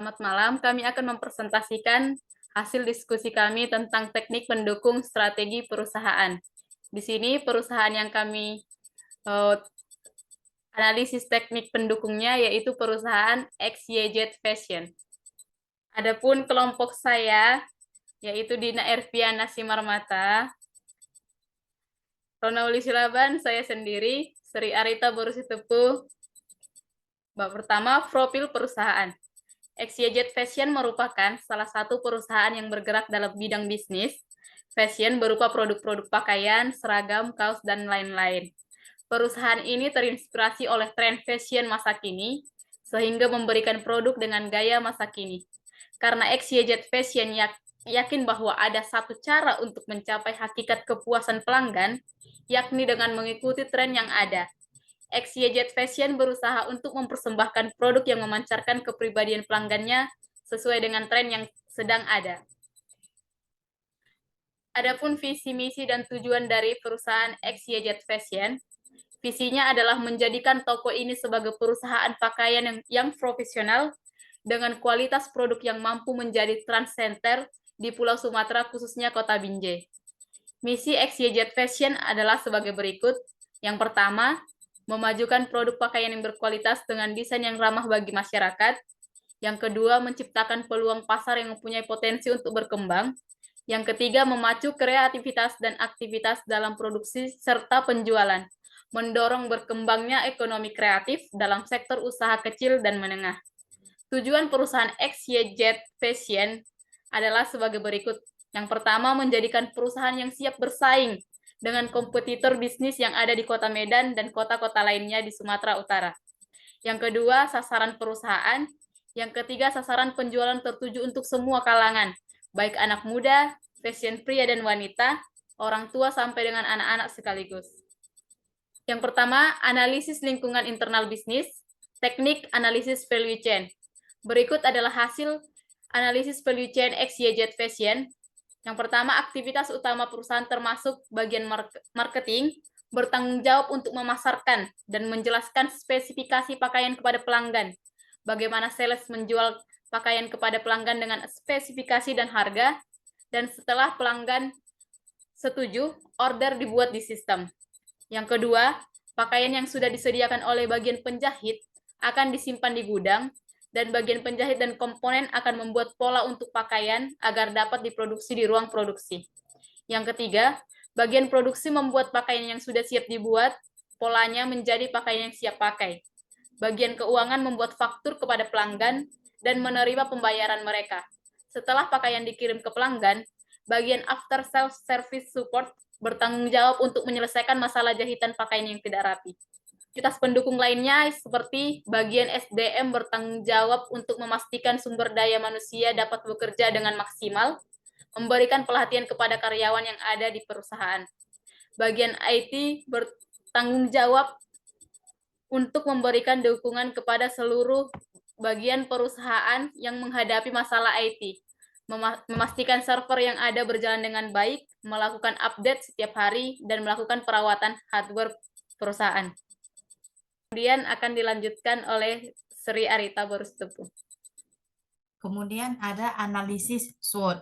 Selamat malam, kami akan mempresentasikan hasil diskusi kami tentang teknik pendukung strategi perusahaan. Di sini perusahaan yang kami analisis teknik pendukungnya yaitu perusahaan XYZ Fashion. Adapun kelompok saya yaitu Dina Erviana Simarmata, Ronauli Silaban, saya sendiri, Sri Arita Borusitepu. Bab pertama, profil perusahaan. XYZ Fashion merupakan salah satu perusahaan yang bergerak dalam bidang bisnis fashion berupa produk-produk pakaian, seragam, kaos, dan lain-lain. Perusahaan ini terinspirasi oleh tren fashion masa kini, sehingga memberikan produk dengan gaya masa kini. Karena XYZ Fashion yakin bahwa ada satu cara untuk mencapai hakikat kepuasan pelanggan, yakni dengan mengikuti tren yang ada. XYZ Fashion berusaha untuk mempersembahkan produk yang memancarkan kepribadian pelanggannya sesuai dengan tren yang sedang ada. Adapun visi, misi, dan tujuan dari perusahaan XYZ Fashion, visinya adalah menjadikan toko ini sebagai perusahaan pakaian yang profesional dengan kualitas produk yang mampu menjadi trend center di Pulau Sumatera, khususnya Kota Binjai. Misi XYZ Fashion adalah sebagai berikut. Yang pertama, memajukan produk pakaian yang berkualitas dengan desain yang ramah bagi masyarakat. Yang kedua, menciptakan peluang pasar yang mempunyai potensi untuk berkembang. Yang ketiga, memacu kreativitas dan aktivitas dalam produksi serta penjualan, mendorong berkembangnya ekonomi kreatif dalam sektor usaha kecil dan menengah. Tujuan perusahaan XYZ Fashion adalah sebagai berikut. Yang pertama, menjadikan perusahaan yang siap bersaing dengan kompetitor bisnis yang ada di Kota Medan dan kota-kota lainnya di Sumatera Utara. Yang kedua, sasaran perusahaan. Yang ketiga, sasaran penjualan tertuju untuk semua kalangan, baik anak muda, fashion pria dan wanita, orang tua sampai dengan anak-anak sekaligus. Yang pertama, analisis lingkungan internal bisnis, teknik analisis value chain. Berikut adalah hasil analisis value chain XYZ Fashion. Yang pertama, aktivitas utama perusahaan termasuk bagian marketing, bertanggung jawab untuk memasarkan dan menjelaskan spesifikasi pakaian kepada pelanggan. Bagaimana sales menjual pakaian kepada pelanggan dengan spesifikasi dan harga, dan setelah pelanggan setuju, order dibuat di sistem. Yang kedua, pakaian yang sudah disediakan oleh bagian penjahit akan disimpan di gudang, dan bagian penjahit dan komponen akan membuat pola untuk pakaian agar dapat diproduksi di ruang produksi. Yang ketiga, bagian produksi membuat pakaian yang sudah siap dibuat, polanya menjadi pakaian yang siap pakai. Bagian keuangan membuat faktur kepada pelanggan dan menerima pembayaran mereka. Setelah pakaian dikirim ke pelanggan, bagian after sales service support bertanggung jawab untuk menyelesaikan masalah jahitan pakaian yang tidak rapi. Aktivitas pendukung lainnya seperti bagian SDM bertanggung jawab untuk memastikan sumber daya manusia dapat bekerja dengan maksimal, memberikan pelatihan kepada karyawan yang ada di perusahaan. Bagian IT bertanggung jawab untuk memberikan dukungan kepada seluruh bagian perusahaan yang menghadapi masalah IT, memastikan server yang ada berjalan dengan baik, melakukan update setiap hari, dan melakukan perawatan hardware perusahaan. Kemudian akan dilanjutkan oleh Sri Arita Borusitepu. Kemudian ada analisis SWOT.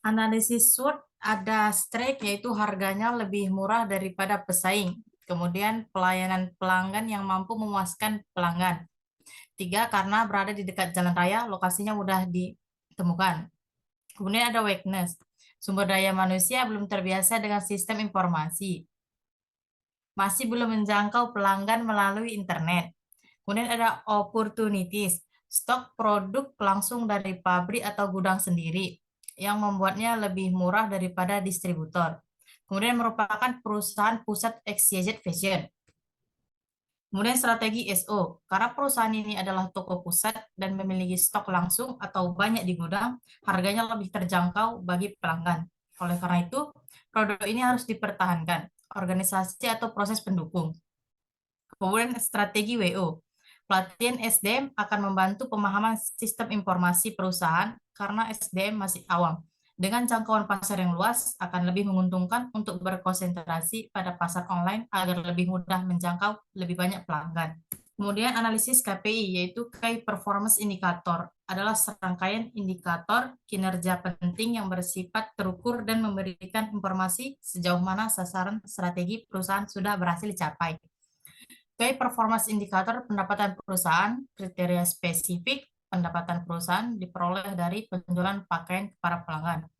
Analisis SWOT ada strike, yaitu harganya lebih murah daripada pesaing. Kemudian pelayanan pelanggan yang mampu memuaskan pelanggan. 3, karena berada di dekat jalan raya, lokasinya mudah ditemukan. Kemudian ada weakness. Sumber daya manusia belum terbiasa dengan sistem informasi. Masih belum menjangkau pelanggan melalui internet. Kemudian ada opportunities, stok produk langsung dari pabrik atau gudang sendiri yang membuatnya lebih murah daripada distributor. Kemudian merupakan perusahaan pusat XYZ Fashion. Kemudian strategi SO, karena perusahaan ini adalah toko pusat dan memiliki stok langsung atau banyak di gudang, harganya lebih terjangkau bagi pelanggan. Oleh karena itu, produk ini harus dipertahankan, organisasi atau proses pendukung. Kemudian strategi WO. Pelatihan SDM akan membantu pemahaman sistem informasi perusahaan karena SDM masih awam. Dengan jangkauan pasar yang luas, akan lebih menguntungkan untuk berkonsentrasi pada pasar online agar lebih mudah menjangkau lebih banyak pelanggan. Kemudian analisis KPI, yaitu Key Performance Indicator, adalah serangkaian indikator kinerja penting yang bersifat terukur dan memberikan informasi sejauh mana sasaran strategi perusahaan sudah berhasil dicapai. Key Performance Indicator pendapatan perusahaan, kriteria spesifik pendapatan perusahaan diperoleh dari penjualan pakaian ke para pelanggan.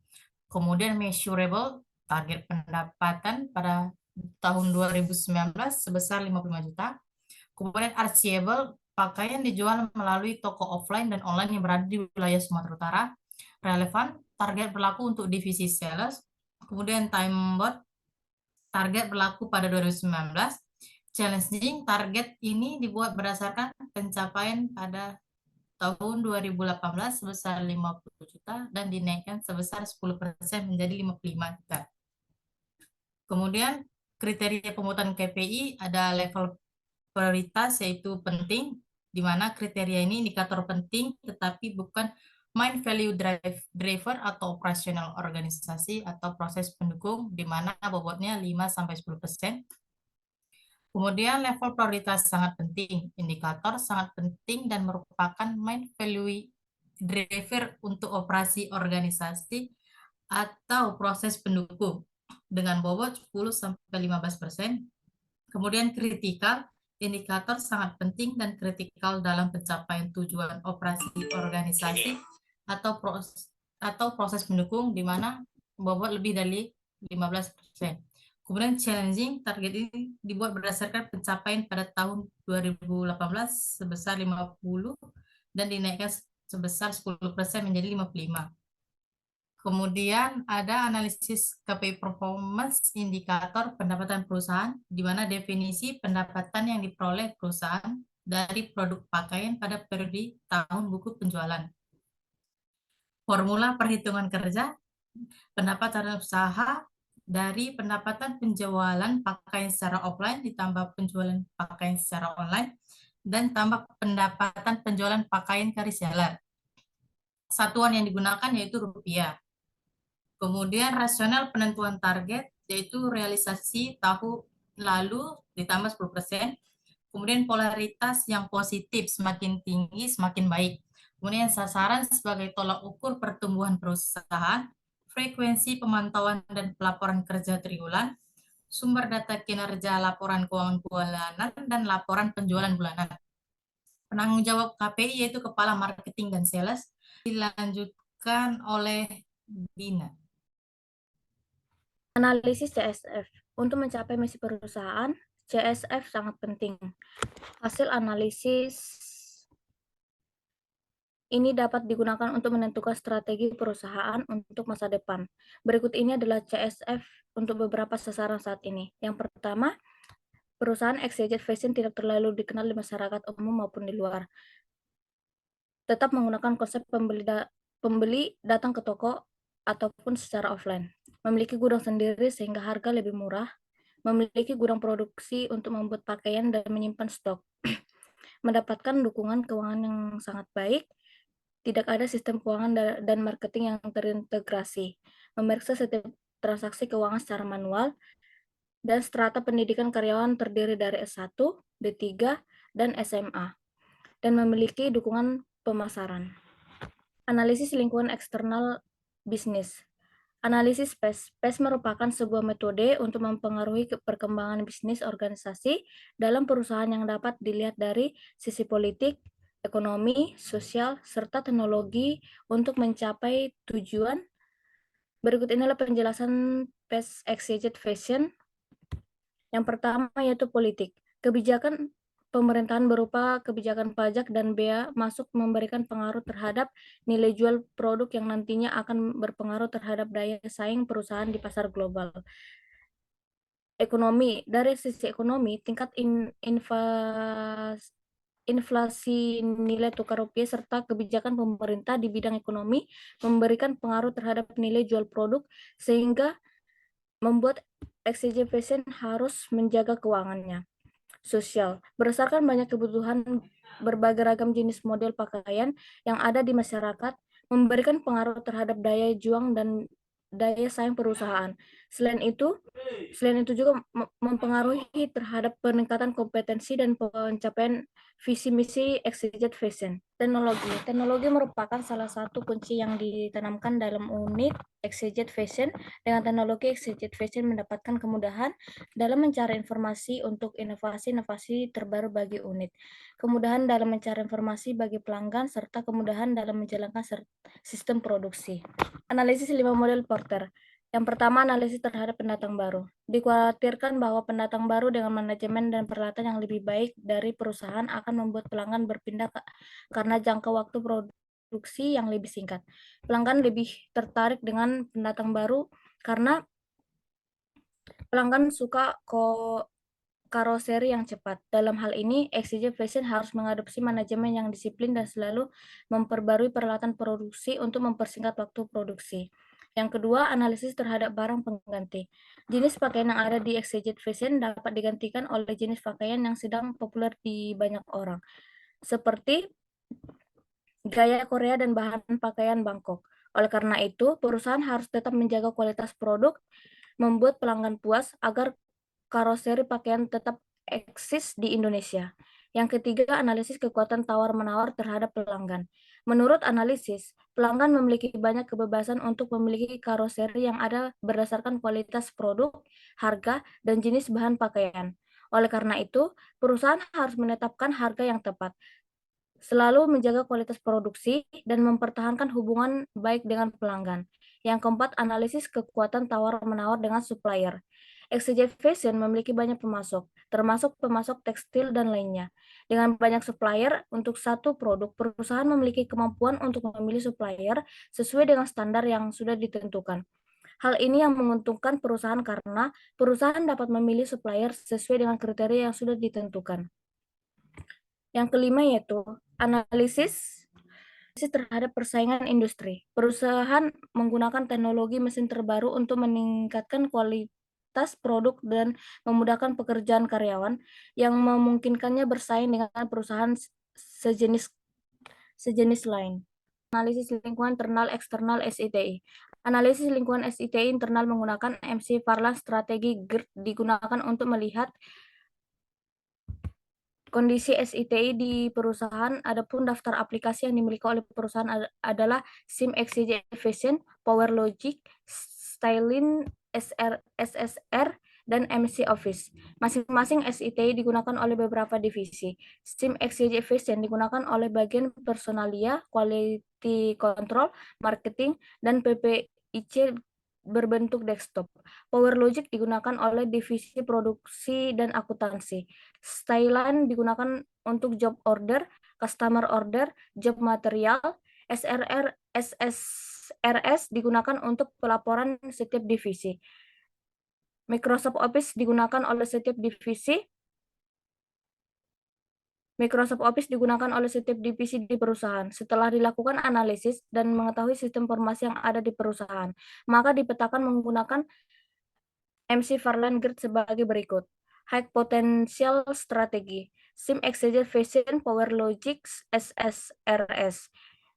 Kemudian measurable, target pendapatan pada tahun 2019 sebesar 55 juta. Kemudian archival, pakaian dijual melalui toko offline dan online yang berada di wilayah Sumatera Utara. Relevan, target berlaku untuk divisi sales. Kemudian time bound, target berlaku pada 2019. Challenging, target ini dibuat berdasarkan pencapaian pada tahun 2018 sebesar 50 juta dan dinaikkan sebesar 10% menjadi 55 juta. Kemudian kriteria pembuatan KPI ada level prioritas, yaitu penting, di mana kriteria ini indikator penting tetapi bukan main value driver atau operasional organisasi atau proses pendukung, di mana bobotnya 5-10%. Kemudian level prioritas sangat penting, indikator sangat penting dan merupakan main value driver untuk operasi organisasi atau proses pendukung dengan bobot 10-15%. Kemudian kritikal, indikator sangat penting dan kritikal dalam pencapaian tujuan operasi organisasi atau proses pendukung, di mana bobot lebih dari 15%. Kemudian challenging, target ini dibuat berdasarkan pencapaian pada tahun 2018 sebesar 50 dan dinaikkan sebesar 10% menjadi 55. Kemudian ada analisis KPI performance indikator pendapatan perusahaan, di mana definisi pendapatan yang diperoleh perusahaan dari produk pakaian pada periode tahun buku penjualan. Formula perhitungan kerja, pendapatan usaha dari pendapatan penjualan pakaian secara offline ditambah penjualan pakaian secara online dan tambah pendapatan penjualan pakaian ke reseller. Satuan yang digunakan yaitu rupiah. Kemudian rasional penentuan target, yaitu realisasi tahun lalu ditambah 10%. Kemudian polaritas yang positif, semakin tinggi semakin baik. Kemudian sasaran sebagai tolak ukur pertumbuhan perusahaan, frekuensi pemantauan dan pelaporan kerja triwulan, sumber data kinerja laporan keuangan bulanan, dan laporan penjualan bulanan. Penanggung jawab KPI yaitu Kepala Marketing dan Sales, dilanjutkan oleh Dina. Analisis CSF. Untuk mencapai misi perusahaan, CSF sangat penting. Hasil analisis ini dapat digunakan untuk menentukan strategi perusahaan untuk masa depan. Berikut ini adalah CSF untuk beberapa sasaran saat ini. Yang pertama, perusahaan XYZ Fashion tidak terlalu dikenal di masyarakat umum maupun di luar. Tetap menggunakan konsep pembeli datang ke toko ataupun secara offline. Memiliki gudang sendiri sehingga harga lebih murah, memiliki gudang produksi untuk membuat pakaian dan menyimpan stok, mendapatkan dukungan keuangan yang sangat baik, tidak ada sistem keuangan dan marketing yang terintegrasi, memeriksa setiap transaksi keuangan secara manual, dan strata pendidikan karyawan terdiri dari S1, D3, dan SMA, dan memiliki dukungan pemasaran. Analisis lingkungan eksternal bisnis. Analisis PES. PES merupakan sebuah metode untuk mempengaruhi perkembangan bisnis organisasi dalam perusahaan yang dapat dilihat dari sisi politik, ekonomi, sosial, serta teknologi untuk mencapai tujuan. Berikut inilah penjelasan PES XYZ Fashion. Yang pertama yaitu politik. Kebijakan pemerintahan berupa kebijakan pajak dan bea masuk memberikan pengaruh terhadap nilai jual produk yang nantinya akan berpengaruh terhadap daya saing perusahaan di pasar global. Ekonomi, dari sisi ekonomi, tingkat inflasi nilai tukar rupiah serta kebijakan pemerintah di bidang ekonomi memberikan pengaruh terhadap nilai jual produk sehingga membuat XYZ Fashion harus menjaga keuangannya. Sosial, berdasarkan banyak kebutuhan berbagai ragam jenis model pakaian yang ada di masyarakat, memberikan pengaruh terhadap daya juang dan daya saing perusahaan, Selain itu juga mempengaruhi terhadap peningkatan kompetensi dan pencapaian visi misi XYZ Fashion. Teknologi merupakan salah satu kunci yang ditanamkan dalam unit XYZ Fashion. Dengan teknologi, XYZ Fashion mendapatkan kemudahan dalam mencari informasi untuk inovasi-inovasi terbaru bagi unit, kemudahan dalam mencari informasi bagi pelanggan, serta kemudahan dalam menjalankan sistem produksi. Analisis 5 model Porter. Yang pertama, analisis terhadap pendatang baru. Dikhawatirkan bahwa pendatang baru dengan manajemen dan peralatan yang lebih baik dari perusahaan akan membuat pelanggan berpindah karena jangka waktu produksi yang lebih singkat. Pelanggan lebih tertarik dengan pendatang baru karena pelanggan suka karoseri yang cepat. Dalam hal ini, XYZ Fashion harus mengadopsi manajemen yang disiplin dan selalu memperbarui peralatan produksi untuk mempersingkat waktu produksi. Yang kedua, analisis terhadap barang pengganti. Jenis pakaian yang ada di XYZ Fashion dapat digantikan oleh jenis pakaian yang sedang populer di banyak orang, seperti gaya Korea dan bahan pakaian Bangkok. Oleh karena itu, perusahaan harus tetap menjaga kualitas produk, membuat pelanggan puas agar karoseri pakaian tetap eksis di Indonesia. Yang ketiga, analisis kekuatan tawar-menawar terhadap pelanggan. Menurut analisis, pelanggan memiliki banyak kebebasan untuk memiliki karoseri yang ada berdasarkan kualitas produk, harga, dan jenis bahan pakaian. Oleh karena itu, perusahaan harus menetapkan harga yang tepat, selalu menjaga kualitas produksi, dan mempertahankan hubungan baik dengan pelanggan. Yang keempat, analisis kekuatan tawar-menawar dengan supplier. XYZ Fashion memiliki banyak pemasok, termasuk pemasok tekstil dan lainnya. Dengan banyak supplier untuk satu produk, perusahaan memiliki kemampuan untuk memilih supplier sesuai dengan standar yang sudah ditentukan. Hal ini yang menguntungkan perusahaan karena perusahaan dapat memilih supplier sesuai dengan kriteria yang sudah ditentukan. Yang kelima yaitu analisis terhadap persaingan industri. Perusahaan menggunakan teknologi mesin terbaru untuk meningkatkan kualitas produk dan memudahkan pekerjaan karyawan yang memungkinkannya bersaing dengan perusahaan sejenis lain. Analisis lingkungan internal eksternal SITI. Analisis lingkungan SITI internal menggunakan MC Farland strategi GERT digunakan untuk melihat kondisi SITI di perusahaan. Adapun daftar aplikasi yang dimiliki oleh perusahaan adalah SIM XYZ Fashion, PowerLogic, Stylin, SSR, dan MC Office. Masing-masing SITI digunakan oleh beberapa divisi. SIM XYZ Fashion digunakan oleh bagian personalia, quality control, marketing, dan PPIC berbentuk desktop. PowerLogic digunakan oleh divisi produksi dan akuntansi. Styline digunakan untuk job order, customer order, job material. SSRS digunakan untuk pelaporan setiap divisi. Microsoft Office digunakan oleh setiap divisi. Microsoft Office digunakan oleh setiap divisi di perusahaan. Setelah dilakukan analisis dan mengetahui sistem informasi yang ada di perusahaan, maka dipetakan menggunakan MC Farland GERT sebagai berikut. High Potential Strategy, SIM XYZ Fashion, PowerLogic, SSRS,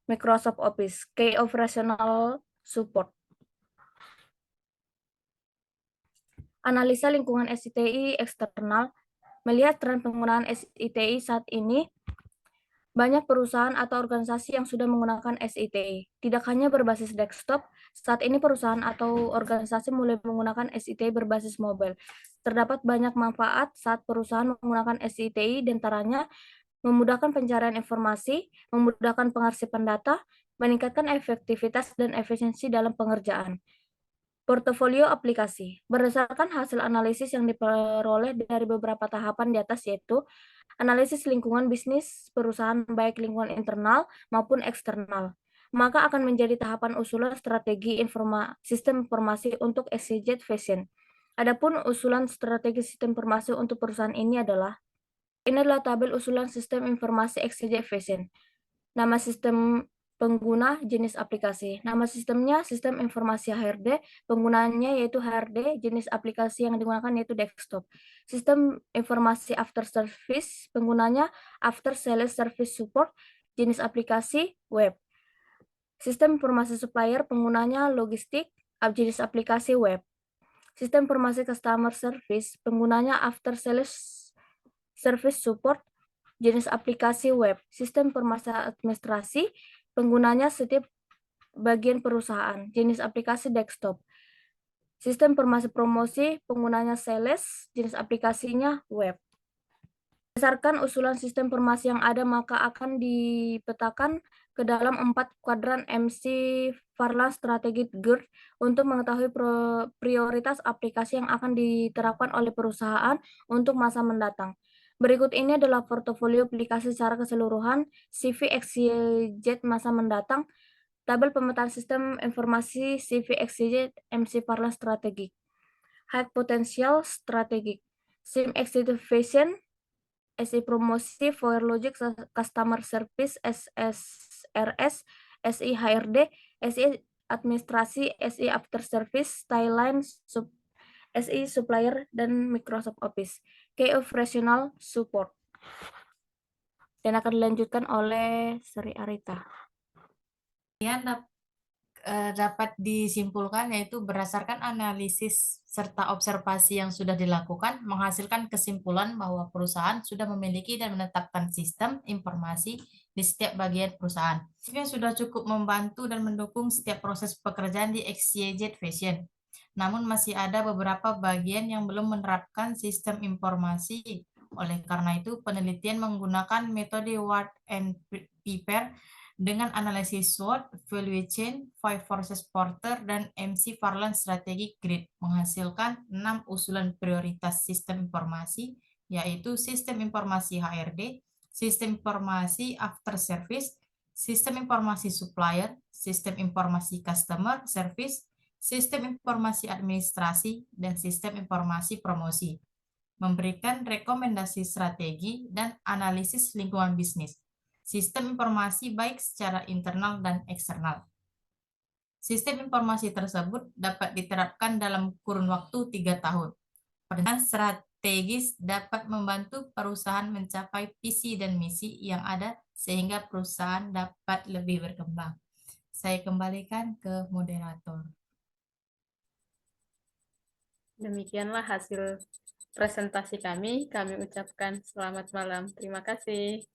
Microsoft Office, Key Operational Support. Analisa lingkungan SITI eksternal. Melihat tren penggunaan SITI saat ini, banyak perusahaan atau organisasi yang sudah menggunakan SITI. Tidak hanya berbasis desktop, saat ini perusahaan atau organisasi mulai menggunakan SITI berbasis mobile. Terdapat banyak manfaat saat perusahaan menggunakan SITI, diantaranya memudahkan pencarian informasi, memudahkan pengarsipan data, meningkatkan efektivitas dan efisiensi dalam pengerjaan. Portofolio aplikasi. Berdasarkan hasil analisis yang diperoleh dari beberapa tahapan di atas, yaitu analisis lingkungan bisnis perusahaan baik lingkungan internal maupun eksternal, maka akan menjadi tahapan usulan strategi sistem informasi untuk XYZ Fashion. Adapun usulan strategi sistem informasi untuk perusahaan ini adalah tabel usulan sistem informasi XYZ Fashion. Nama sistem pengguna, jenis aplikasi. Nama sistemnya sistem informasi HRD, penggunanya yaitu HRD, jenis aplikasi yang digunakan yaitu desktop. Sistem informasi after service, penggunanya after sales service support, jenis aplikasi web. Sistem informasi supplier, penggunanya logistik, jenis aplikasi web. Sistem informasi customer service, penggunanya after sales service support, jenis aplikasi web. Sistem informasi administrasi, penggunanya setiap bagian perusahaan, jenis aplikasi desktop. Sistem informasi promosi, penggunanya sales, jenis aplikasinya web. Berdasarkan usulan sistem informasi yang ada, maka akan dipetakan ke dalam 4 kuadran MC Farlan Strategic GERD untuk mengetahui prioritas aplikasi yang akan diterapkan oleh perusahaan untuk masa mendatang. Berikut ini adalah portofolio aplikasi secara keseluruhan, CV XYZ masa mendatang, tabel pemetaan sistem informasi CV XYZ MC Farlan Strategic, High Potential Strategic, SIM Activation, SI Promosi, For Logic Customer Service, SSRS, SI HRD, SI Administrasi, SI After Service, Thailand, SI Supplier, dan Microsoft Office. Key Operational Support. Dan akan dilanjutkan oleh Sri Arita. Kemudian dapat disimpulkan yaitu berdasarkan analisis serta observasi yang sudah dilakukan menghasilkan kesimpulan bahwa perusahaan sudah memiliki dan menetapkan sistem informasi di setiap bagian perusahaan. Ini sudah cukup membantu dan mendukung setiap proses pekerjaan di XYZ Fashion. Namun masih ada beberapa bagian yang belum menerapkan sistem informasi. Oleh karena itu, penelitian menggunakan metode Ward and Piper dengan analisis SWOT, Value Chain, Five Forces Porter, dan MC Farland Strategic Grid menghasilkan 6 usulan prioritas sistem informasi, yaitu sistem informasi HRD, sistem informasi after service, sistem informasi supplier, sistem informasi customer service, sistem informasi administrasi, dan sistem informasi promosi. Memberikan rekomendasi strategi dan analisis lingkungan bisnis. Sistem informasi baik secara internal dan eksternal. Sistem informasi tersebut dapat diterapkan dalam kurun waktu 3 tahun. Perencanaan strategis dapat membantu perusahaan mencapai visi dan misi yang ada sehingga perusahaan dapat lebih berkembang. Saya kembalikan ke moderator. Demikianlah hasil presentasi kami. Kami ucapkan selamat malam. Terima kasih.